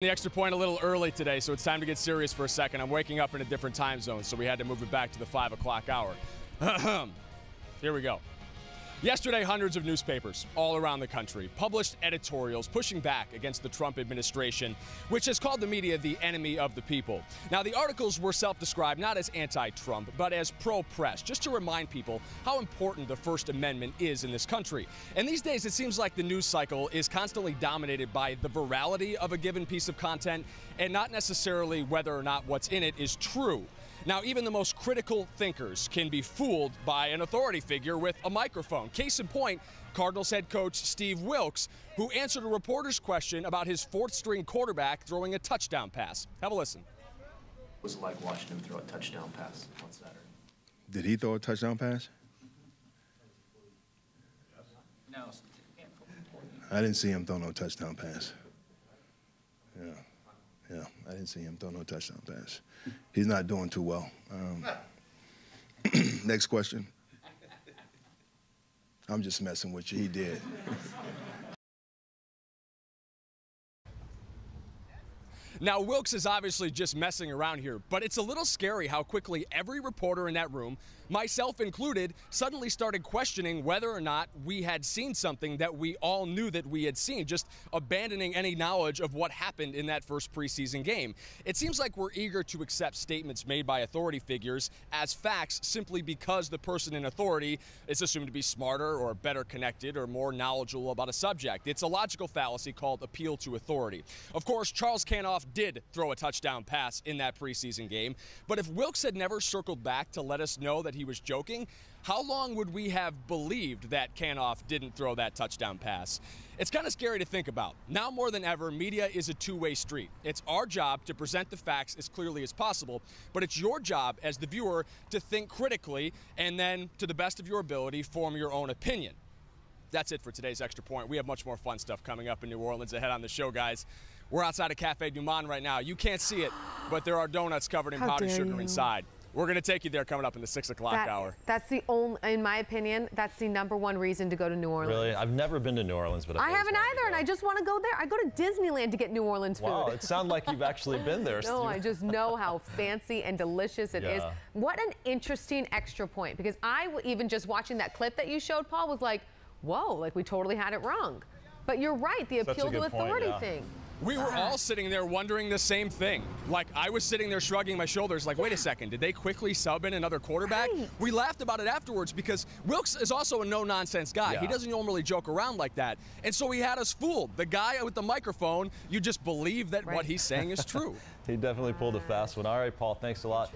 The extra point a little early today, so it's time to get serious for a second. I'm waking up in a different time zone, so we had to move it back to the 5 o'clock hour. Here we go. Yesterday, hundreds of newspapers all around the country published editorials pushing back against the Trump administration, which has called the media the enemy of the people. Now, the articles were self-described not as anti-Trump, but as pro-press, just to remind people how important the First Amendment is in this country. And these days, it seems like the news cycle is constantly dominated by the virality of a given piece of content and not necessarily whether or not what's in it is true. Now, even the most critical thinkers can be fooled by an authority figure with a microphone. Case in point, Cardinals head coach Steve Wilks, who answered a reporter's question about his fourth-string quarterback throwing a touchdown pass. Have a listen. What was it like watching him throw a touchdown pass on Saturday? Did he throw a touchdown pass? No. I didn't see him throw no touchdown pass. Yeah, I didn't see him throw no touchdown pass. He's not doing too well. Next question. I'm just messing with you. He did. Now, Wilks is obviously just messing around here, but it's a little scary how quickly every reporter in that room, myself included, suddenly started questioning whether or not we had seen something that we all knew that we had seen, just abandoning any knowledge of what happened in that first preseason game. It seems like we're eager to accept statements made by authority figures as facts simply because the person in authority is assumed to be smarter or better connected or more knowledgeable about a subject. It's a logical fallacy called appeal to authority. Of course, Charles Canoff did throw a touchdown pass in that preseason game, but if Wilks had never circled back to let us know that he was joking, how long would we have believed that Canoff didn't throw that touchdown pass? It's kind of scary to think about. Now more than ever, media is a two-way street. It's our job to present the facts as clearly as possible, but it's your job as the viewer to think critically and then, to the best of your ability, form your own opinion. That's it for today's Extra Point. We have much more fun stuff coming up in New Orleans ahead on the show, guys. We're outside of Cafe Du Monde right now. You can't see it, but there are donuts covered in powdered sugar inside. We're going to take you there coming up in the 6 o'clock hour. That's the only, in my opinion, that's the #1 reason to go to New Orleans. Really? I've never been to New Orleans, but I haven't either, and I just want to go there. I go to Disneyland to get New Orleans food. Wow, it sounds like you've actually been there. No, I just know how fancy and delicious it is. What an interesting Extra Point, because even just watching that clip that you showed, Paul, was like, whoa, like we totally had it wrong. But you're right, the appeal to authority thing. We were all sitting there wondering the same thing. Like, I was sitting there shrugging my shoulders like, wait a second, did they quickly sub in another quarterback? Right. We laughed about it afterwards because Wilks is also a no-nonsense guy. He doesn't normally joke around like that. And so he had us fooled. The guy with the microphone, you just believe that what he's saying is true. He definitely pulled a fast one. All right, Paul, thanks a lot.